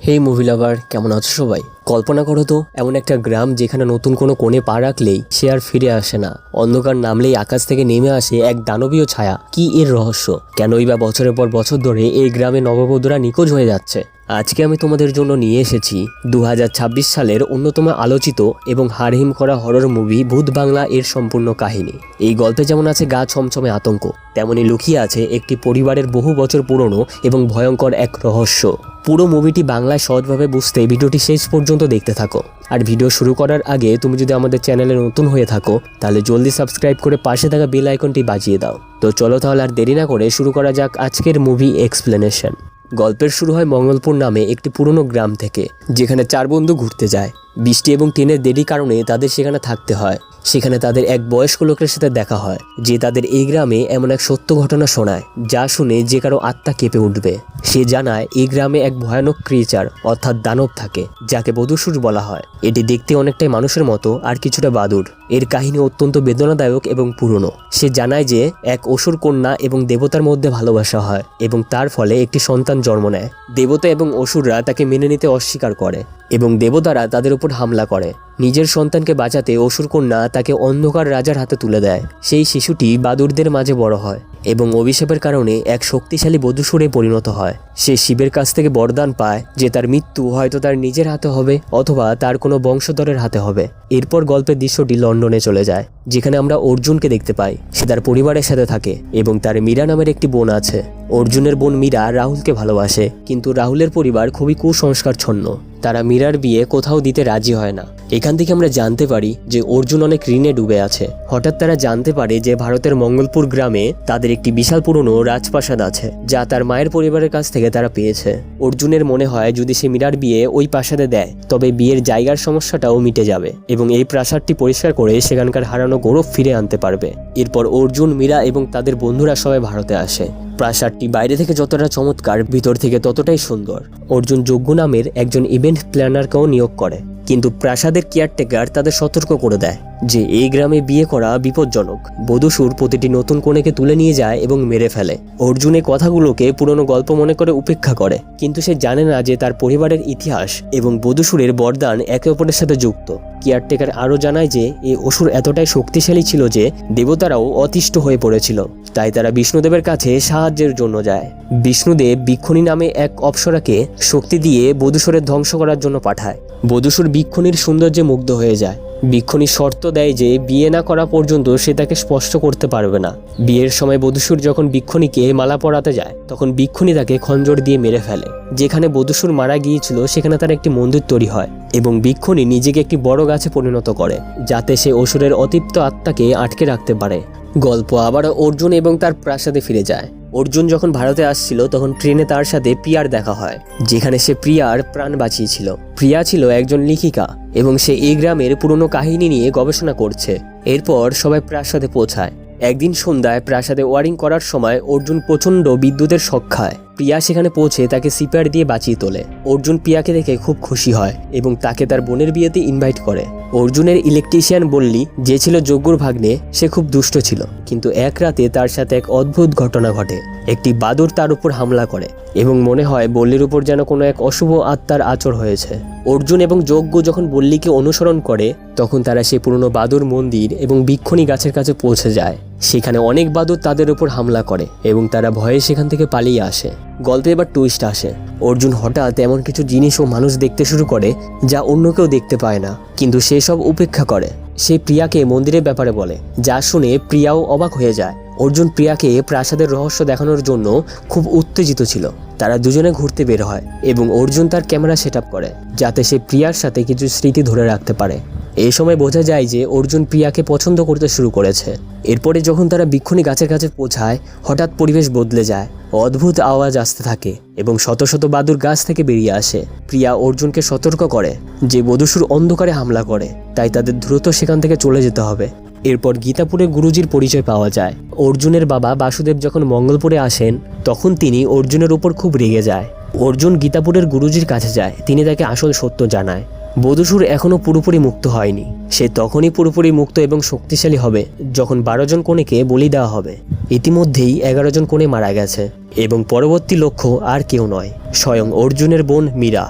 হেই movie lover, কেমন আছো সবাই? কল্পনা করো তো এমন একটা গ্রাম যেখানে নতুন কোনো কোণে পা রাখলেই সে আর ফিরে আসে না। অন্ধকার নামলেই আকাশ থেকে নেমে আসে এক দানবীয় ছায়া। কি এর রহস্য? কেনই বা বছরের পর বছর ধরে এই গ্রামে নববধূরা নিখোঁজ হয়ে যাচ্ছে? আজকে আমি তোমাদের জন্য নিয়ে এসেছি 2026 সালের অন্যতম আলোচিত এবং হাড়হিম করা হরর মুভি ভূত বাংলা এর সম্পূর্ণ কাহিনী। এই গল্পে যেমন আছে গা ছমছমে আতঙ্ক, তেমনি লুকিয়ে আছে একটি পরিবারের বহু বছর পুরনো এবং ভয়ঙ্কর এক রহস্য। পুরো মুভিটি বাংলায় সহজভাবে বুঝতে ভিডিওটি শেষ পর্যন্ত দেখতে থাকো। আর ভিডিও শুরু করার আগে তুমি যদি আমাদের চ্যানেলে নতুন হয়ে থাকো তাহলে জলদি সাবস্ক্রাইব করে পাশে থাকা বেল আইকনটি বাজিয়ে দাও। তো চলো তাহলে আর দেরি না করে শুরু করা যাক আজকের মুভি এক্সপ্লেনেশন। গল্পের শুরু হয় মঙ্গলপুর নামে একটি পুরনো গ্রাম থেকে, যেখানে চার বন্ধু ঘুরতে যায়। বৃষ্টি এবং ট্রেনের দেরি কারণে তাদের সেখানে থাকতে হয়। সেখানে তাদের এক বয়স্ক লোকের সাথে দেখা হয়, যে তাদের এই গ্রামে এমন এক সত্য ঘটনা শোনায় যা শুনে যে কারো আত্মা কেঁপে উঠবে। সে জানায় এই গ্রামে এক ভয়ানক ক্রিয়েচার অর্থাৎ দানব থাকে, যাকে বধূসুর বলা হয়। এটি দেখতে অনেকটাই মানুষের মতো আর কিছুটা বাদুর। এর কাহিনী অত্যন্ত বেদনাদায়ক এবং পুরনো। সে জানায় যে এক অসুর কন্যা এবং দেবতার মধ্যে ভালোবাসা হয় এবং তার ফলে একটি সন্তান জন্ম নেয়। দেবতা এবং অসুররা তাকে মেনে নিতে অস্বীকার করে এবং দেবতারা তাদের উপর হামলা করে। নিজের সন্তানকে বাঁচাতে অসুর কন্যা তাকে অন্ধকার রাজার হাতে তুলে দেয়। সেই শিশুটি বাদুরদের মাঝে বড় হয় এবং অভিশাপের কারণে এক শক্তিশালী বধূসুরে পরিণত হয়। সে শিবের কাছ থেকে বরদান পায় যে তার মৃত্যু হয়তো তার নিজের হাতে হবে অথবা তার কোনো বংশধরের হাতে হবে। এরপর গল্পের দৃশ্যটি লন্ডনে চলে যায়, যেখানে আমরা অর্জুনকে দেখতে পাই। সে তার পরিবারের সাথে থাকে এবং তার মীরা নামের একটি বোন আছে। অর্জুনের বোন মীরা রাহুলকে ভালোবাসে, কিন্তু রাহুলের পরিবার খুবই কুসংস্কারচ্ছন্ন। তারা মীরার বিয়ে কোথাও দিতে রাজি হয় না। এখান থেকে আমরা জানতে পারি যে অর্জুন অনেক ঋণে ডুবে আছে। হঠাৎ তারা জানতে পারে যে ভারতের মঙ্গলপুর গ্রামে তাদের একটি বিশাল পুরনো রাজপ্রাসাদ আছে, যা তার মায়ের পরিবারের কাছ থেকে তারা পেয়েছে। অর্জুনের মনে হয় যদি সে মীরার বিয়ে ওই প্রাসাদে দেয় তবে বিয়ের জায়গার সমস্যাটাও মিটে যাবে এবং এই প্রাসাদটি পরিষ্কার করে সেখানকার হারানো গৌরব ফিরে আনতে পারবে। এরপর অর্জুন, মীরা এবং তাদের বন্ধুরা সবাই ভারতে আসে। প্রাসাদটি বাইরে থেকে যতটা চমৎকার, ভিতর থেকে ততটাই সুন্দর। অর্জুন যজ্ঞ নামের একজন ইভেন্ট প্ল্যানারকেও নিয়োগ করে, কিন্তু প্রাসাদের কেয়ারটেকার তাদের সতর্ক করে দেয় যে এই গ্রামে বিয়ে করা বিপজ্জনক। বধূসুর প্রতিটি নতুন কনেকে তুলে নিয়ে যায় এবং মেরে ফেলে। অর্জুন এই কথাগুলোকে পুরনো গল্প মনে করে উপেক্ষা করে, কিন্তু সে জানে না যে তার পরিবারের ইতিহাস এবং বধূসুরের বরদান একে অপরের সাথে যুক্ত। কেয়ারটেকার আরও জানায় যে এই অসুর এতটাই শক্তিশালী ছিল যে দেবতারাও অতিষ্ঠ হয়ে পড়েছিল। তাই তারা বিষ্ণুদেবের কাছে সাহায্যের জন্য যায়। বিষ্ণুদেব বিক্ষণী নামে এক অপ্সরাকে শক্তি দিয়ে বধূসুরের ধ্বংস করার জন্য পাঠায়। বধূসুর বিক্ষণীর সৌন্দর্যে মুগ্ধ হয়ে যায়। বিক্ষণী শর্ত দেয় যে বিয়ে না করা পর্যন্ত সে তাকে স্পর্শ করতে পারবে না। বিয়ের সময় বধূসুর যখন বিক্ষণীকে মালা পরাতে যায় তখন বিক্ষণী তাকে খঞ্জর দিয়ে মেরে ফেলে। যেখানে বধূসুর মারা গিয়েছিল সেখানে তার একটি মন্দির তৈরি হয় এবং বিক্ষণী নিজেকে একটি বড় গাছে পরিণত করে, যাতে সে অসুরের অতৃপ্ত আত্মাকে আটকে রাখতে পারে। গল্প আবারও অর্জুন এবং তার প্রাসাদে ফিরে যায়। অর্জুন যখন ভারতে আসছিল তখন ট্রেনে তার সাথে প্রিয়ার দেখা হয়, যেখানে সে প্রিয়ার প্রাণ বাঁচিয়েছিল। প্রিয়া ছিল একজন লেখিকা এবং সে এই গ্রামের পুরনো কাহিনী নিয়ে গবেষণা করছে। এরপর সবাই প্রাসাদে পৌঁছায়। একদিন সন্ধ্যায় প্রাসাদে ওয়ারিং করার সময় অর্জুন প্রচণ্ড বিদ্যুতের শক খায়। প্রিয়া সেখানে পৌঁছে তাকে সিপিআর দিয়ে বাঁচিয়ে তোলে। অর্জুন প্রিয়াকে দেখে খুব খুশি হয় এবং তাকে তার বোনের বিয়েতে ইনভাইট করে। অর্জুনের ইলেকট্রিশিয়ান বল্লী, যে ছিল যজ্ঞর ভাগ্নে, সে খুব দুষ্ট ছিল, কিন্তু এক রাতে তার সাথে এক অদ্ভুত ঘটনা ঘটে। একটি বাদুড় তার উপর হামলা করে এবং মনে হয় বল্লীর উপর যেন কোনো এক অশুভ আত্মার আচর হয়েছে। অর্জুন এবং যজ্ঞ যখন বল্লীকে অনুসরণ করে তখন তারা সেই পুরনো বাদুড় মন্দির এবং বিক্ষণী গাছের কাছে পৌঁছে যায়। সেখানে অনেক বাদুড় তাদের উপর হামলা করে এবং তারা ভয়ে সেখান থেকে পালিয়ে আসে। গল্পে এবার টুইস্ট আসে। অর্জুন হঠাৎ এমন কিছু জিনিস ও মানুষ দেখতে শুরু করে যা অন্য কেউ দেখতে পায় না, কিন্তু সে সব উপেক্ষা করে। সে প্রিয়াকে মন্দিরের ব্যাপারে বলে, যা শুনে প্রিয়াও অবাক হয়ে যায়। অর্জুন প্রিয়াকে প্রাসাদের রহস্য দেখানোর জন্য খুব উত্তেজিত ছিল। তারা দুজনে ঘুরতে বের হয় এবং অর্জুন তার ক্যামেরা সেট আপ করে যাতে সে প্রিয়ার সাথে কিছু স্মৃতি ধরে রাখতে পারে। এই সময় বোঝা যায় যে অর্জুন প্রিয়াকে পছন্দ করতে শুরু করেছে। এরপরে যখন তারা বিক্ষণী গাছের কাছে পৌঁছায় হঠাৎ পরিবেশ বদলে যায়। অদ্ভুত আওয়াজ আসতে থাকে এবং শত শত বাদুড় গাছ থেকে বেরিয়ে আসে। প্রিয়া অর্জুনকে সতর্ক করে যে বধূসুর অন্ধকারে হামলা করে, তাই তাদের দ্রুত সেখান থেকে চলে যেতে হবে। এরপর গীতাপুরে গুরুজির পরিচয় পাওয়া যায়। অর্জুনের বাবা বাসুদেব যখন মঙ্গলপুরে আসেন তখন তিনি অর্জুনের উপর খুব রেগে যায়। অর্জুন গীতাপুরের গুরুজির কাছে যায়, তিনি তাকে আসল সত্য জানায়। বধূসুর এখনও পুরোপুরি মুক্ত হয়নি। সে তখনই পুরোপুরি মুক্ত এবং শক্তিশালী হবে যখন 12 জন কনেকে বলি দেওয়া হবে। ইতিমধ্যেই 11 জন কনে মারা গেছে এবং পরবর্তী লক্ষ্য আর কেউ নয়, স্বয়ং অর্জুনের বোন মীরা।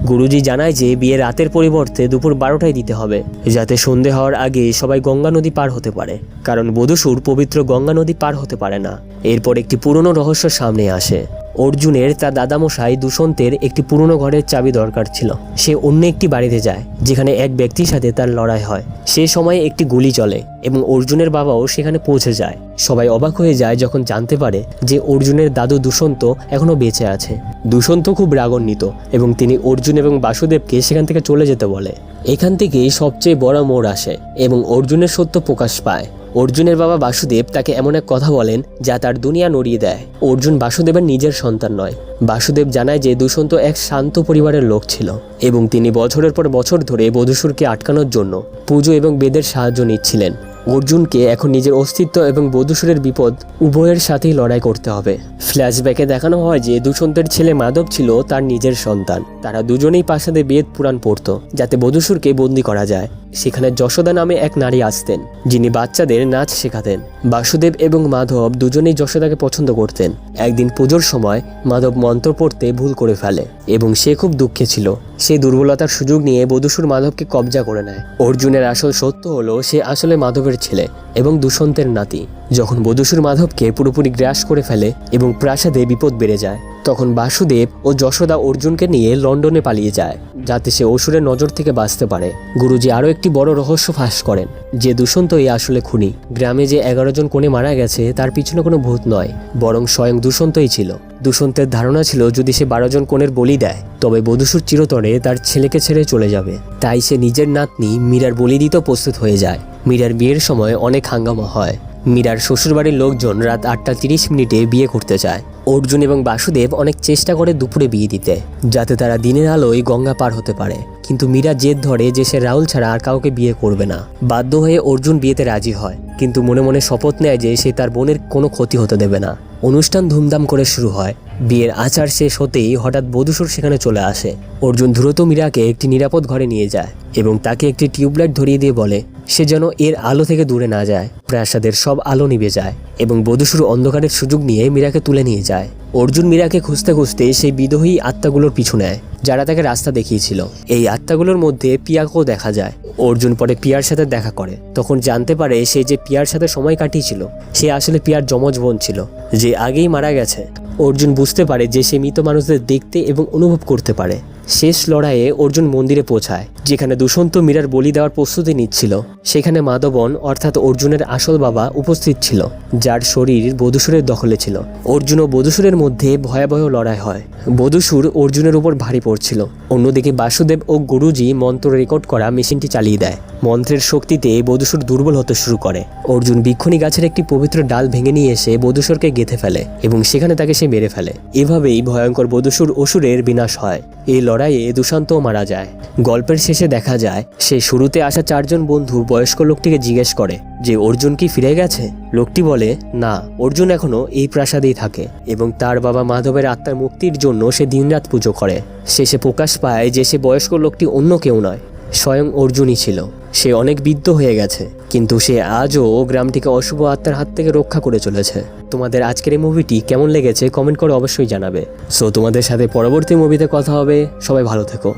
গুরুজি জানায় যে বিয়ে রাতের পরিবর্তে দুপুর 12টায় দিতে হবে, যাতে সন্ধে হওয়ার আগে সবাই গঙ্গা নদী পার হতে পারে, কারণ বধূসুর পবিত্র গঙ্গা নদী পার হতে পারে না। এরপর একটি পুরনো রহস্য সামনে আসে। অর্জুনের তার দাদামশাই দুষ্যন্তের একটি পুরনো ঘরের চাবি দরকার ছিল। সে অন্য একটি বাড়িতে যায় যেখানে এক ব্যক্তির সাথে তার লড়াই হয়। সে সময় একটি গুলি চলে এবং অর্জুনের বাবাও সেখানে পৌঁছে যায়। সবাই অবাক হয়ে যায় যখন জানতে পারে যে অর্জুনের দাদু দুষ্যন্ত এখনো বেঁচে আছে। দুষ্যন্ত খুব রাগান্বিত এবং তিনি অর্জুন এবং বাসুদেবকে সেখান থেকে চলে যেতে বলে। এখান থেকেই সবচেয়ে বড় মোড় আসে এবং অর্জুনের সত্য প্রকাশ পায়। অর্জুনের বাবা বাসুদেব তাকে এমন এক কথা বলেন যা তার দুনিয়া নড়িয়ে দেয়। অর্জুন বাসুদেবের নিজের সন্তান নয়। বাসুদেব জানায় যে দুষ্যন্ত এক শান্ত পরিবারের লোক ছিল এবং তিনি বছরের পর বছর ধরে বধূসুরকে আটকানোর জন্য পুজো এবং বেদের সাহায্য নিচ্ছিলেন। অর্জুনকে এখন নিজের অস্তিত্ব এবং বধূসুরের বিপদ উভয়ের সাথেই লড়াই করতে হবে। ফ্ল্যাশব্যাকে দেখানো হয় যে দুষ্যন্তের ছেলে মাধব ছিল তার নিজের সন্তান। তারা দুজনেই প্রাসাদে বেদ পুরাণ পড়ত যাতে বধূসুরকে বন্দি করা যায়। সেখানে যশোদা নামে এক নারী আসতেন যিনি বাচ্চাদের নাচ শেখাতেন। বাসুদেব এবং মাধব দুজনেই যশোদাকে পছন্দ করতেন। একদিন পুজোর সময় মাধব মন্ত্র পড়তে ভুল করে ফেলে এবং সে খুব দুঃখে ছিল। সে দুর্বলতার সুযোগ নিয়ে বধূসুর মাধবকে কবজা করে নেয়। অর্জুনের আসল সত্য হলো সে আসলে মাধবের ছেলে এবং দুষ্যন্তের নাতি। যখন বধূসুর মাধবকে পুরোপুরি গ্রাস করে ফেলে এবং প্রাসাদে বিপদ বেড়ে যায়, তখন বাসুদেব ও যশোদা অর্জুনকে নিয়ে লন্ডনে পালিয়ে যায় যাতে সে অসুরের নজর থেকে বাঁচতে পারে। গুরুজি আরও একটি বড় রহস্য ফাঁস করেন যে দুষ্যন্তই আসলে খুনি। গ্রামে যে 11 জন কোণে মারা গেছে তার পিছনে কোনো ভূত নয়, বরং স্বয়ং দুষ্যন্তই ছিল। দুষ্যন্তের ধারণা ছিল যদি সে 12 জন কোণের বলি দেয় তবে বধূসুর চিরতরে তার ছেলেকে ছেড়ে চলে যাবে। তাই সে নিজের নাতনি মীরার বলি দিতেও প্রস্তুত হয়ে যায়। মীরার বিয়ের সময় অনেক হাঙ্গামা হয়। মীরার শ্বশুরবাড়ির লোকজন রাত 8:30 বিয়ে করতে চায়। অর্জুন এবং বাসুদেব অনেক চেষ্টা করে দুপুরে বিয়ে দিতে যাতে তারা দিনের আলোয় গঙ্গা পার হতে পারে, কিন্তু মীরা জেদ ধরে যে সে রাহুল ছাড়া আর কাউকে বিয়ে করবে না। বাধ্য হয়ে অর্জুন বিয়েতে রাজি হয়, কিন্তু মনে মনে শপথ নেয় যে সে তার বোনের কোনো ক্ষতি হতে দেবে না। অনুষ্ঠান ধুমধাম করে শুরু হয়। বিয়ের আচার শেষ হতেই হঠাৎ বধূসুর সেখানে চলে আসে। অর্জুন দ্রুত মীরাকে একটি নিরাপদ ঘরে নিয়ে যায় এবং তাকে একটি টিউবলাইট ধরিয়ে দিয়ে বলে সে যেন এর আলো থেকে দূরে না যায়। প্রাসাদের সব আলো নিভে যায় এবং বধূসুর অন্ধকারের সুযোগ নিয়ে মীরাকে তুলে নিয়ে যায়। অর্জুন মীরাকে খুঁজতে খুঁজতে সেই বিদোহী আত্মাগুলোর পিছু নেয় যারা তাকে রাস্তা দেখিয়েছিল। এই আত্মাগুলোর মধ্যে পিয়াকেও দেখা যায়। অর্জুন পরে পিয়ার সাথে দেখা করে, তখন জানতে পারে সে যে পিয়ার সাথে সময় কাটিয়েছিল সে আসলে পিয়ার যমজ বোন ছিল যে আগেই মারা গেছে। অর্জুন বুঝতে পারে যে সে মৃত মানুষদের দেখতে এবং অনুভব করতে পারে। শেষ লড়াইয়ে অর্জুন মন্দিরে পৌঁছায় যেখানে দুষ্যন্ত মীরার বলি দেওয়ার প্রস্তুতি নিচ্ছিল। সেখানে মাধবন অর্থাৎ অর্জুনের আসল বাবা উপস্থিত ছিল, যার শরীর বধূসুরের দখলে ছিল। অর্জুন ও বধূসুরের মধ্যে ভয়াবহ লড়াই হয়। বধূসুর অর্জুনের উপর ভারী পড়ছিল। অন্যদিকে বাসুদেব ও গুরুজি মন্ত্র রেকর্ড করা মেশিনটি চালিয়ে দেয়। মন্ত্রের শক্তিতে বধূসুর দুর্বল হতে শুরু করে। অর্জুন বিক্ষণী গাছের একটি পবিত্র ডাল ভেঙে নিয়ে এসে বধূসুরকে গেঁথে ফেলে এবং সেখানে তাকে সে মেরে ফেলে। এভাবেই ভয়ঙ্কর বধূসুর অসুরের বিনাশ হয়। এই লড়াইয়ে দুষ্যন্তও মারা যায়। গল্পের শেষে দেখা যায় সে শুরুতে আসা 4 জন বন্ধু বয়স্ক লোকটিকে জিজ্ঞেস করে যে অর্জুন কি ফিরে গেছে। লোকটি বলে না, অর্জুন এখনো এই প্রাসাদেই থাকে এবং তার বাবা মাধবের আত্মার মুক্তির জন্য সে দিনরাত পুজো করে। শেষে প্রকাশ পায় যে সে বয়স্ক লোকটি অন্য কেউ নয়, স্বয়ং অর্জুনই ছিল। সে অনেক বৃদ্ধ হয়ে গেছে, কিন্তু সে আজও গ্রামটিকে অশুভ আত্মার হাত থেকে রক্ষা করে চলেছে। তোমাদের আজকের এই মুভিটি কেমন লেগেছে কমেন্ট করে অবশ্যই জানাবে। সো তোমাদের সাথে পরবর্তী মুভিতে কথা হবে। সবাই ভালো থেকো।